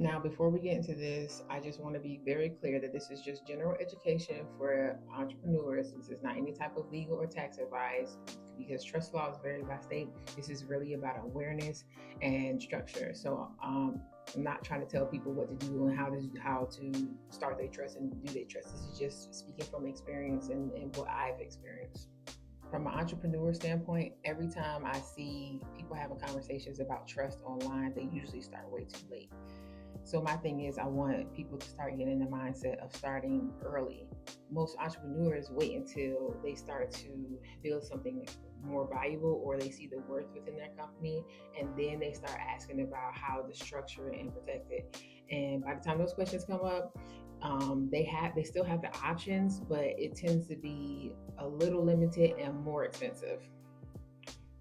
Now, before we get into this, I just want to be very clear that this is just general education for entrepreneurs. This is not any type of legal or tax advice because trust law is varied by state. This is really about awareness and structure. So, I'm not trying to tell people what to do and how to start their trust and do their trust. This is just speaking from experience and what I've experienced. From an entrepreneur standpoint, every time I see people having conversations about trust online, they usually start way too late. So my thing is, I want people to start getting in the mindset of starting early. Most entrepreneurs wait until they start to build something more valuable or they see the worth within their company, and then they start asking about how to structure it and protect it. And by the time those questions come up, they still have the options, but it tends to be a little limited and more expensive.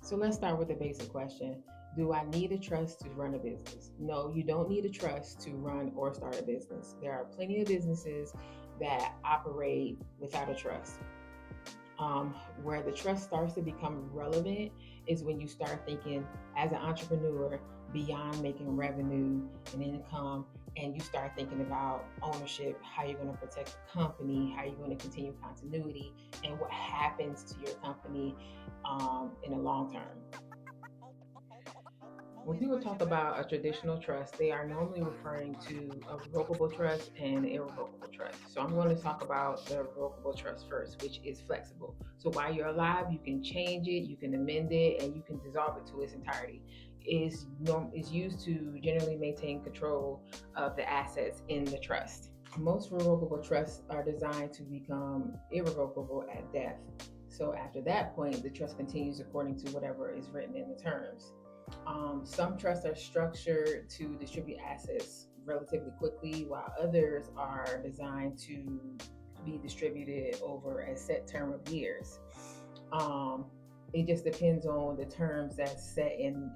So let's start with the basic question. Do I need a trust to run a business? No, you don't need a trust to run or start a business. There are plenty of businesses that operate without a trust. Where the trust starts to become relevant is when you start thinking as an entrepreneur beyond making revenue and income, and you start thinking about ownership, how you're going to protect the company, how you're going to continue continuity, and what happens to your company in the long term. When people talk about a traditional trust, they are normally referring to a revocable trust and irrevocable trust. So I'm going to talk about the revocable trust first, which is flexible. So while you're alive, you can change it, you can amend it, and you can dissolve it to its entirety. Is used to generally maintain control of the assets in the trust. Most revocable trusts are designed to become irrevocable at death. So after that point, the trust continues according to whatever is written in the terms. Some trusts are structured to distribute assets relatively quickly, while others are designed to be distributed over a set term of years. Um, it just depends on the terms that's set in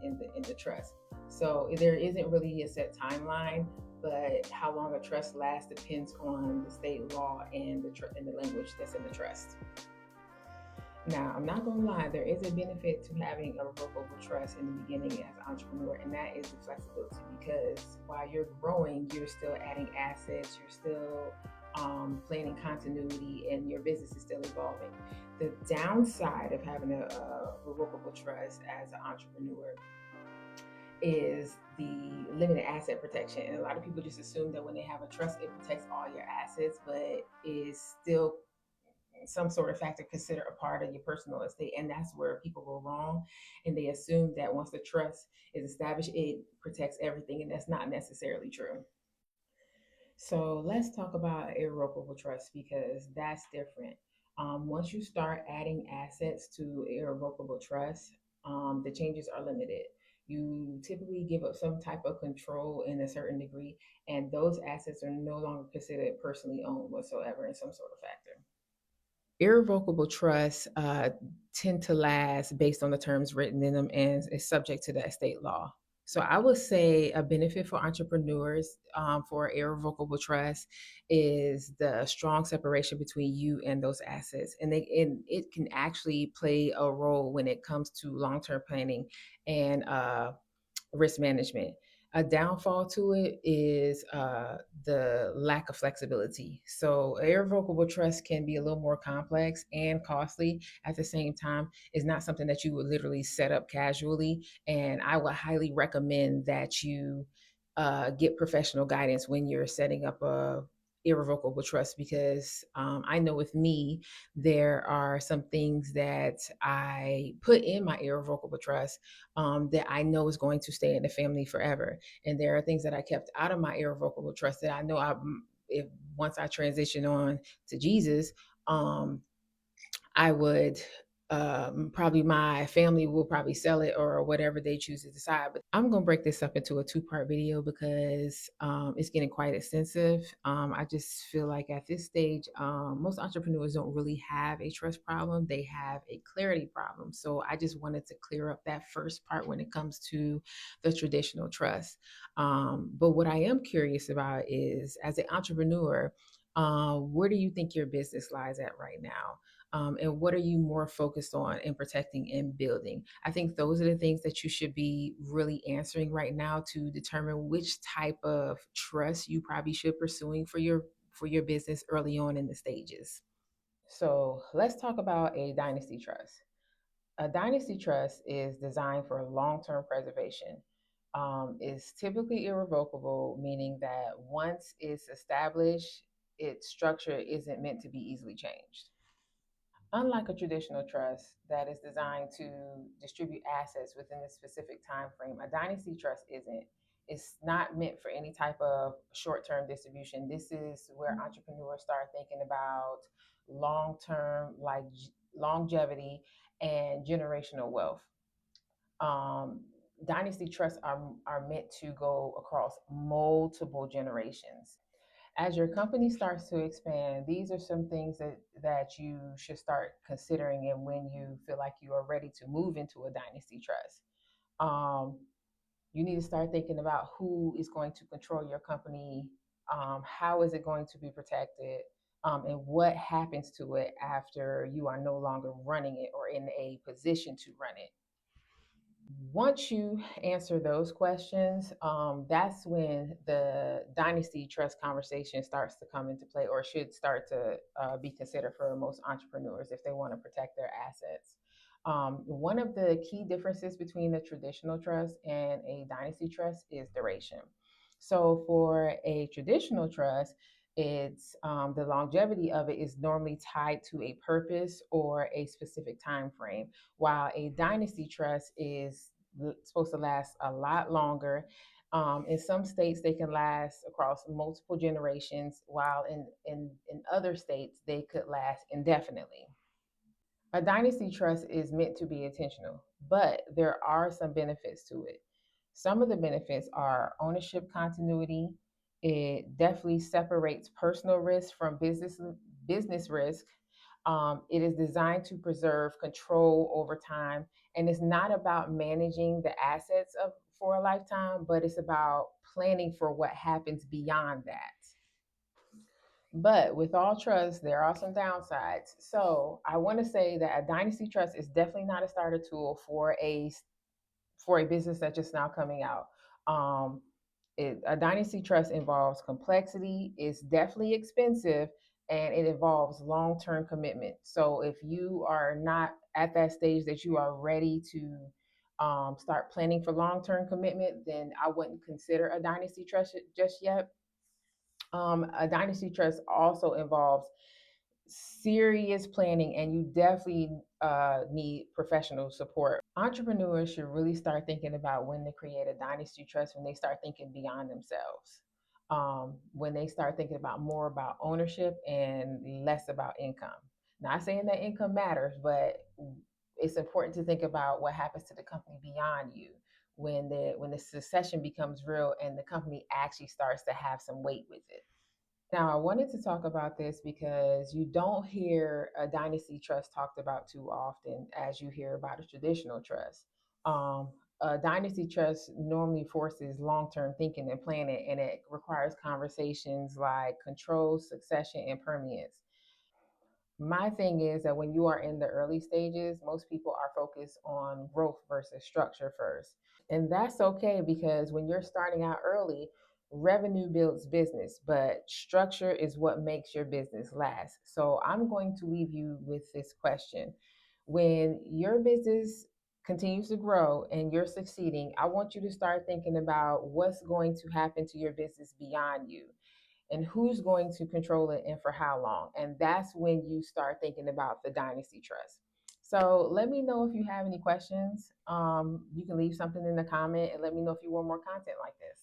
the trust. So there isn't really a set timeline, but how long a trust lasts depends on the state law and the language that's in the trust. Now, I'm not gonna lie, there is a benefit to having a revocable trust in the beginning as an entrepreneur, and that is the flexibility because while you're growing, you're still adding assets, you're still planning continuity, and your business is still evolving. The downside of having a revocable trust as an entrepreneur is the limited asset protection. And a lot of people just assume that when they have a trust, it protects all your assets, but is still some sort of factor considered a part of your personal estate, and that's where people go wrong, and they assume that once the trust is established it protects everything, and that's not necessarily true. So let's talk about irrevocable trust because that's different. Once you start adding assets to irrevocable trust, the changes are limited. You typically give up some type of control in a certain degree, and those assets are no longer considered personally owned whatsoever in some sort of factor. Irrevocable trusts tend to last based on the terms written in them and is subject to the estate law. So I would say a benefit for entrepreneurs for irrevocable trust is the strong separation between you and those assets, and it can actually play a role when it comes to long term planning and risk management. A downfall to it is the lack of flexibility. So, irrevocable trust can be a little more complex and costly at the same time. It's not something that you would literally set up casually. And I would highly recommend that you get professional guidance when you're setting up a irrevocable trust because I know with me there are some things that I put in my irrevocable trust that I know is going to stay in the family forever. And there are things that I kept out of my irrevocable trust that I know if once I transition on to Jesus, um, I would probably my family will probably sell it or whatever they choose to decide. But I'm going to break this up into a two-part video because it's getting quite extensive. I just feel like at this stage, most entrepreneurs don't really have a trust problem, they have a clarity problem. So I just wanted to clear up that first part when it comes to the traditional trust. But what I am curious about is as an entrepreneur, where do you think your business lies at right now? and what are you more focused on in protecting and building? I think those are the things that you should be really answering right now to determine which type of trust you probably should pursuing for your business early on in the stages. So let's talk about a dynasty trust. A dynasty trust is designed for long-term preservation. Is typically irrevocable, meaning that once it's established, its structure isn't meant to be easily changed. Unlike a traditional trust that is designed to distribute assets within a specific time frame, a dynasty trust isn't. It's not meant for any type of short-term distribution. This is where entrepreneurs start thinking about long-term, like longevity and generational wealth. Um, Dynasty trusts are meant to go across multiple generations. As your company starts to expand, these are some things that you should start considering, and when you feel like you are ready to move into a dynasty trust. Um, you need to start thinking about who is going to control your company, how is it going to be protected, and what happens to it after you are no longer running it or in a position to run it. Once you answer those questions, that's when the dynasty trust conversation starts to come into play, or should start to be considered for most entrepreneurs if they want to protect their assets. One of the key differences between a traditional trust and a dynasty trust is duration. So, for a traditional trust, it's the longevity of it is normally tied to a purpose or a specific time frame, while a dynasty trust is supposed to last a lot longer. In some states, they can last across multiple generations, while in other states, they could last indefinitely. A dynasty trust is meant to be intentional, but there are some benefits to it. Some of the benefits are ownership continuity. It definitely separates personal risk from business risk. It is designed to preserve control over time, and it's not about managing the assets of for a lifetime, but it's about planning for what happens beyond that. But with all trust, there are some downsides. So I want to say that a dynasty trust is definitely not a starter tool for a business that's just now coming out. Um, a dynasty trust involves complexity. It's definitely expensive, and it involves long-term commitment. So if you are not at that stage that you are ready to start planning for long-term commitment, then I wouldn't consider a dynasty trust just yet. A dynasty trust also involves serious planning, and you definitely need professional support. Entrepreneurs should really start thinking about when to create a dynasty trust when they start thinking beyond themselves. When they start thinking about more about ownership and less about income. Not saying that income matters, but it's important to think about what happens to the company beyond you when the succession becomes real and the company actually starts to have some weight with it. Now, I wanted to talk about this because you don't hear a dynasty trust talked about too often as you hear about a traditional trust. Um, a dynasty trust normally forces long term thinking and planning, and it requires conversations like control, succession, and permanence. My thing is that when you are in the early stages, most people are focused on growth versus structure first. And that's okay because when you're starting out early, revenue builds business, but structure is what makes your business last. So I'm going to leave you with this question. When your business continues to grow and you're succeeding, I want you to start thinking about what's going to happen to your business beyond you and who's going to control it and for how long. And that's when you start thinking about the dynasty trust. So let me know if you have any questions. You can leave something in the comment and let me know if you want more content like this.